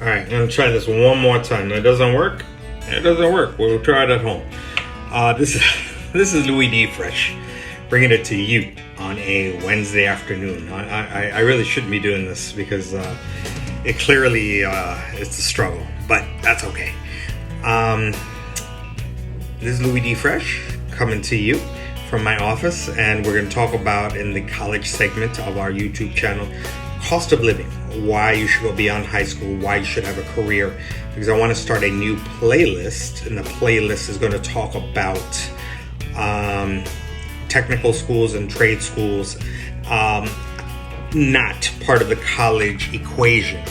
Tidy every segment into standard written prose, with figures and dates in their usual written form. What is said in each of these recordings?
All right, I'm gonna try this one more time. It doesn't work. It doesn't work. We'll try it at home. This is this is Louis D. Fresh, bringing it to you on a Wednesday afternoon. I really shouldn't be doing this because it clearly it's a struggle, but that's okay. This is Louis D. Fresh coming to you from my office, and we're going to talk about, in the college segment of our YouTube channel, cost of living, why you should go beyond high school, why you should have a career, because I want to start a new playlist, and the playlist is going to talk about technical schools and trade schools, not part of the college equation,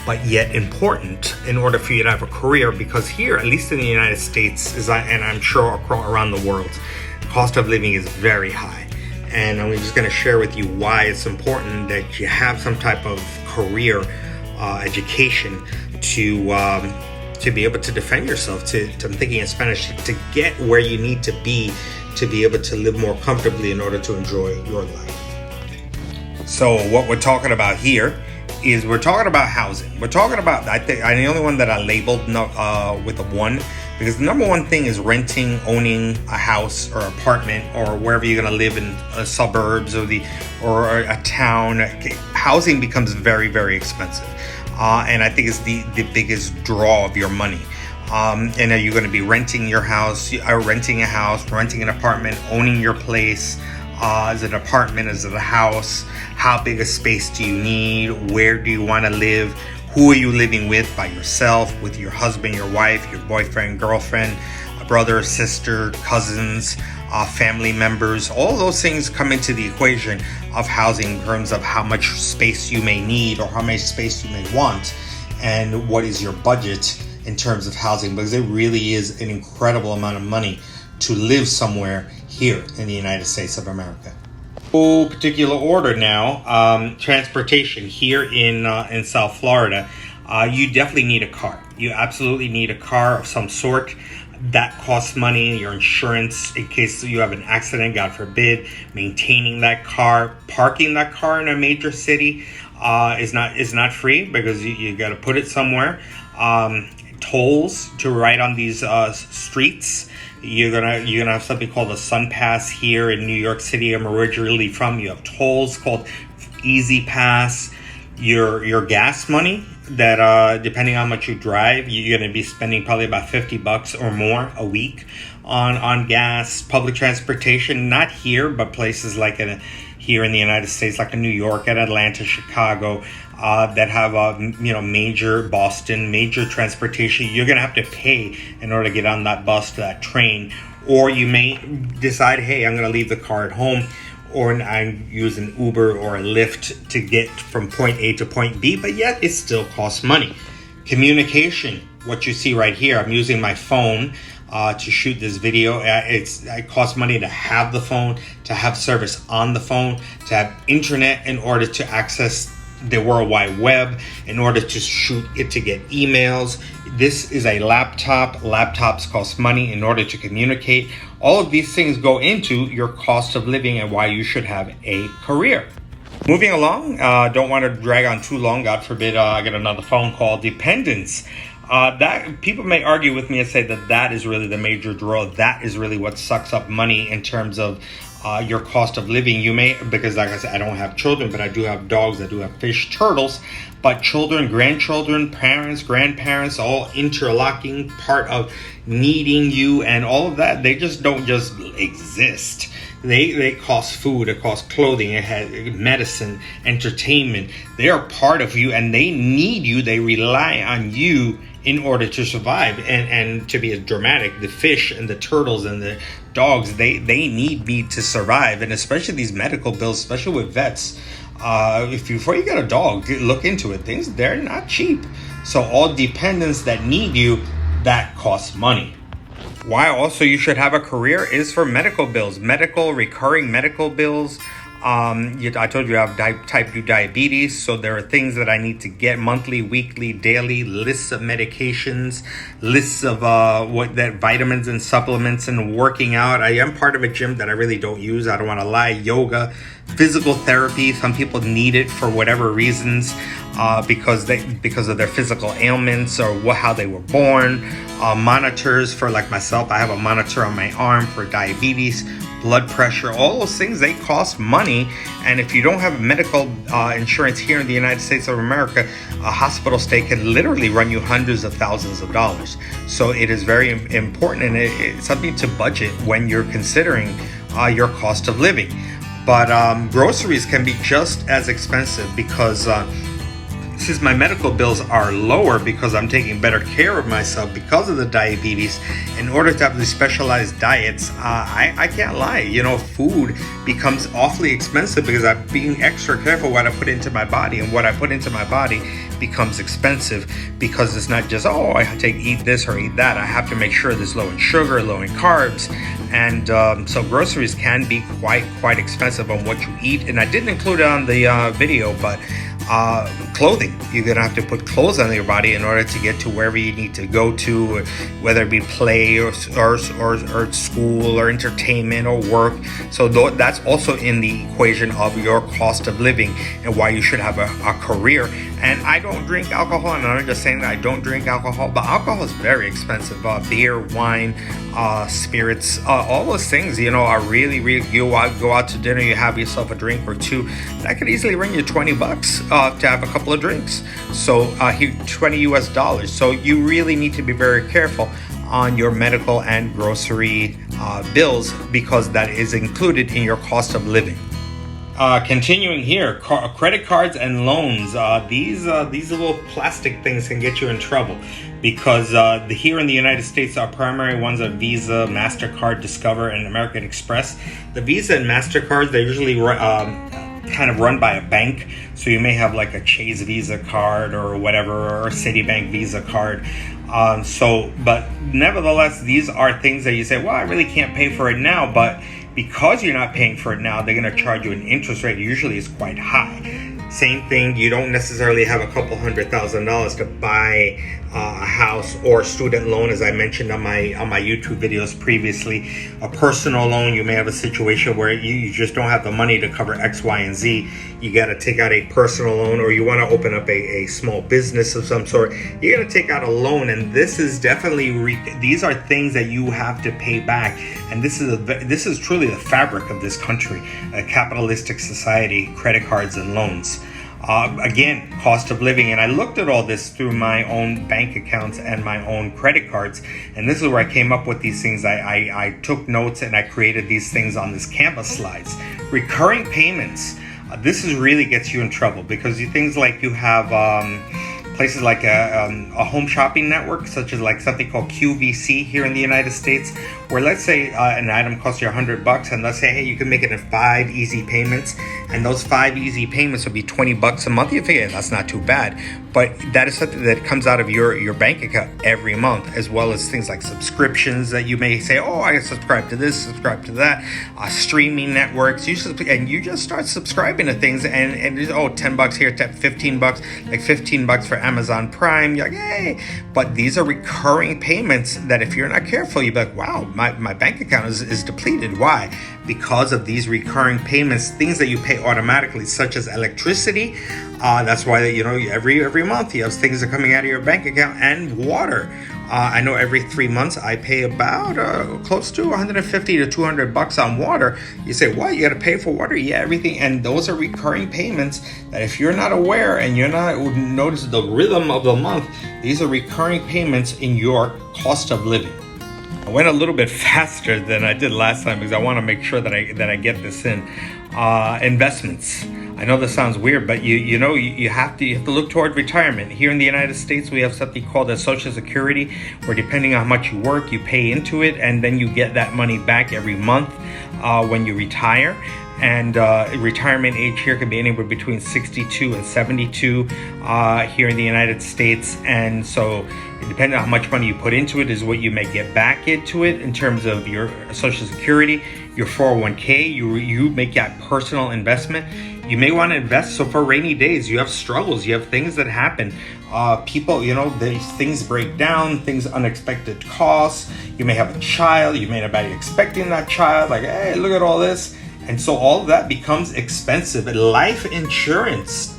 but yet important in order for you to have a career, because here, at least in the United States, and I'm sure around the world, cost of living is very high. And I'm just going to share with you why it's important that you have some type of career education to be able to defend yourself, I'm thinking in Spanish, to get where you need to be able to live more comfortably in order to enjoy your life. So what we're talking about here is we're talking about housing. We're talking about, I'm the only one that I labeled with a one, because the number one thing is renting, owning a house or apartment or wherever you're going to live in suburbs or a town. Housing becomes very, very expensive. And I think it's the biggest draw of your money. And are you going to be renting your house, renting a house, renting an apartment, owning your place? Is it an apartment? Is it a house? How big a space do you need? Where do you want to live? Who are you living with? By yourself, with your husband, your wife, your boyfriend, girlfriend, a brother, sister, cousins, family members? All those things come into the equation of housing in terms of how much space you may need or how much space you may want, and what is your budget in terms of housing, because it really is an incredible amount of money to live somewhere here in the United States of America. Particular order now, transportation here in South Florida, you definitely need a car. You absolutely need a car of some sort. That costs money. Your insurance, in case you have an accident, God forbid, maintaining that car, parking that car in a major city is not free, because you got to put it somewhere. Tolls to ride on these streets. You're gonna have something called a Sun Pass here in New York City. I'm originally from. You have tolls called Easy Pass. Your gas money, that depending on how much you drive, you're gonna be spending probably about $50 or more a week on gas. Public transportation, not here, but places like here in the United States, like in New York, and Atlanta, Chicago, that have major Boston, major transportation. You're gonna have to pay in order to get on that bus, to that train, or you may decide, hey, I'm gonna leave the car at home, or I use an Uber or a Lyft to get from point A to point B, but yet it still costs money. Communication, what you see right here, I'm using my phone to shoot this video. It costs money to have the phone, to have service on the phone, to have internet in order to access the World Wide Web, in order to shoot it, to get emails. This is a laptop. Laptops cost money in order to communicate. All of these things go into your cost of living and why you should have a career. Moving along, don't want to drag on too long. God forbid I get another phone call. Dependence. That people may argue with me and say that is really the major draw. That is really what sucks up money in terms of your cost of living. You may, because like I said, I don't have children, but I do have dogs, I do have fish, turtles, but children, grandchildren, parents, grandparents, all interlocking part of needing you, and all of that, they just don't just exist. They cost food, it costs clothing, it has medicine, entertainment. They are part of you, and they need you. They rely on you in order to survive. And to be as dramatic, the fish and the turtles and the dogs, they need me to survive. And especially these medical bills, especially with vets, before you get a dog, look into it. They're not cheap. So all dependents that need you, that costs money. Why also you should have a career is for medical bills, recurring medical bills, I told you I have type 2 diabetes, so there are things that I need to get monthly, weekly, daily, lists of medications, lists of vitamins and supplements, and working out. I am part of a gym that I really don't use. I don't want to lie. Yoga, physical therapy. Some people need it for whatever reasons, because of their physical ailments or how they were born. Monitors for, like myself, I have a monitor on my arm for diabetes, blood pressure. All those things, they cost money, and if you don't have medical insurance here in the United States of America, a hospital stay can literally run you hundreds of thousands of dollars. So it is very important, and it's something to budget when you're considering your cost of living. But groceries can be just as expensive, because since my medical bills are lower because I'm taking better care of myself because of the diabetes, in order to have these specialized diets, I can't lie. Food becomes awfully expensive because I'm being extra careful what I put into my body, and what I put into my body becomes expensive because it's not just, I eat this or eat that. I have to make sure it's low in sugar, low in carbs, and so groceries can be quite expensive on what you eat. And I didn't include it on the video, but clothing. You're gonna have to put clothes on your body in order to get to wherever you need to go to, whether it be play or school or entertainment or work. So that's also in the equation of your cost of living and why you should have a career. And I don't drink alcohol, and I'm just saying that I don't drink alcohol, but alcohol is very expensive. Beer, wine, spirits, all those things, are really, you go out to dinner, you have yourself a drink or two, that could easily run you $20 to have a couple of drinks. So here, $20 US. So you really need to be very careful on your medical and grocery bills, because that is included in your cost of living. Continuing here, credit cards and loans. These little plastic things can get you in trouble, because here in the United States, our primary ones are Visa, MasterCard, Discover, and American Express. The Visa and MasterCards, they're usually kind of run by a bank. So you may have like a Chase Visa card or whatever, or a Citibank Visa card. But nevertheless, these are things that you say, well, I really can't pay for it now, but because you're not paying for it now, they're going to charge you an interest rate. Usually is quite high. Same thing, you don't necessarily have a couple $100,000 to buy a house or student loan, as I mentioned on my YouTube videos previously. A personal loan, you may have a situation where you just don't have the money to cover X, Y, and Z. You got to take out a personal loan, or you want to open up a small business of some sort. You got to take out a loan, and this is definitely these are things that you have to pay back. And this is truly the fabric of this country, a capitalistic society, credit cards and loans. Again, cost of living. And I looked at all this through my own bank accounts and my own credit cards. And this is where I came up with these things. I took notes and I created these things on this Canva slides. Recurring payments. This really gets you in trouble, because things like you have places like a home shopping network, such as like something called QVC here in the United States, where let's say an item costs you $100, and let's say, hey, you can make it in 5 easy payments, and those 5 easy payments will be $20 a month. You think, that's not too bad, but that is something that comes out of your bank account every month, as well as things like subscriptions that you may say, I subscribe to this, subscribe to that, streaming networks. You just start subscribing to things, and $10 here, $15, like $15 for Amazon Prime. You're like, hey, but these are recurring payments that if you're not careful, you'll be like, wow, my bank account is depleted. Why? Because of these recurring payments, things that you pay automatically, such as electricity. That's why every month you have things that are coming out of your bank account, and water. I know every 3 months I pay about close to $150 to $200 on water. You say, what? You got to pay for water? Yeah, everything. And those are recurring payments that if you're not aware and you're not notice the rhythm of the month, these are recurring payments in your cost of living. I went a little bit faster than I did last time because I want to make sure that I get this in. Investments. I know this sounds weird, but you have to look toward retirement. Here in the United States, we have something called a Social Security, where depending on how much you work, you pay into it, and then you get that money back every month when you retire. and retirement age here can be anywhere between 62 and 72 here in the United States. And so depending on how much money you put into it is what you may get back into it in terms of your Social Security, your 401k. You make that personal investment. You may want to invest so for rainy days. You have struggles, you have things that happen. People, these things break down, things, unexpected costs. You may have a child, you may not be expecting that child, like, hey, look at all this. And so all of that becomes expensive. Life insurance,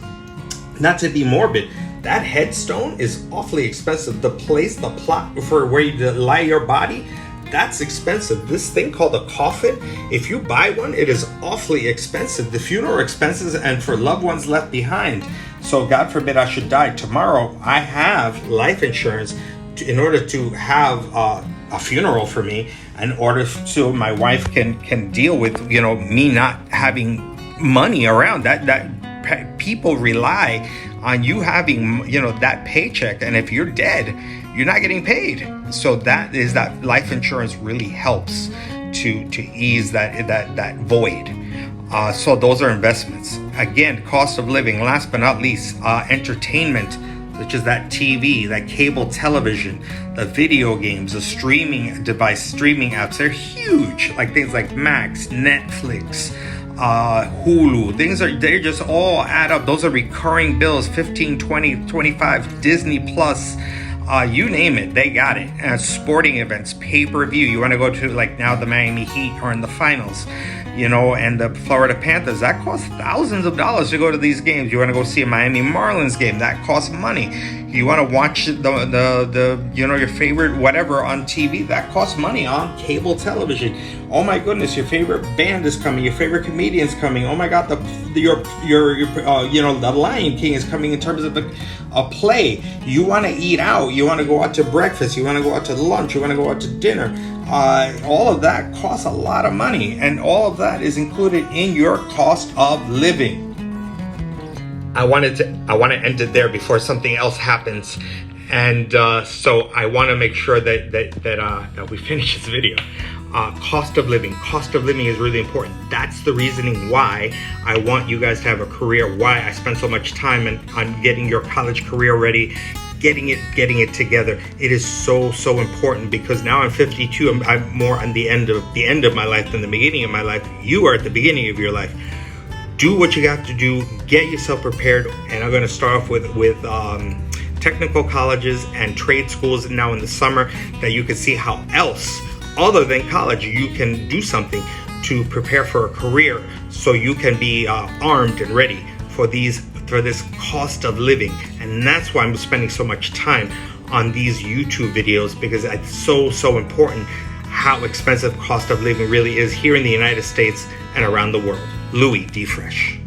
not to be morbid, that headstone is awfully expensive. The plot for where you lie your body, that's expensive. This thing called a coffin, if you buy one, it is awfully expensive. The funeral expenses and for loved ones left behind. So God forbid I should die tomorrow, I have life insurance in order to have a funeral for me, in order so my wife can deal with me not having money around. That people rely on you having that paycheck, and if you're dead, you're not getting paid. So that life insurance really helps to ease that void. So those are investments. Again, cost of living. Last but not least, entertainment, which is that TV, that cable television, the video games, the streaming device, streaming apps. They're huge, like things like Max, Netflix, Hulu. They just all add up. Those are recurring bills, 15, 20, 25, Disney Plus. You name it, they got it. Sporting events, pay-per-view. You want to go to, like, now the Miami Heat are in the finals, and the Florida Panthers. That costs thousands of dollars to go to these games. You want to go see a Miami Marlins game, that costs money. You want to watch the your favorite whatever on TV, that costs money on cable television. Oh my goodness, your favorite band is coming, your favorite comedian's coming. Oh my God, the Lion King is coming in terms of a play. You want to eat out, you want to go out to breakfast, you want to go out to lunch, you want to go out to dinner. All of that costs a lot of money, and all of that is included in your cost of living. I want to end it there before something else happens, and so I want to make sure that we finish this video. Cost of living is really important. That's the reasoning why I want you guys to have a career, why I spend so much time on getting your college career ready, getting it together. It is so important, because now I'm 52. I'm more on the end of my life than the beginning of my life. You are at the beginning of your life. Do what you got to do. Get yourself prepared. And I'm going to start off with technical colleges and trade schools now in the summer, that you can see how else, other than college, you can do something to prepare for a career, so you can be armed and ready for this cost of living. And that's why I'm spending so much time on these YouTube videos, because it's so important how expensive cost of living really is here in the United States and around the world. Louis D. Fresh.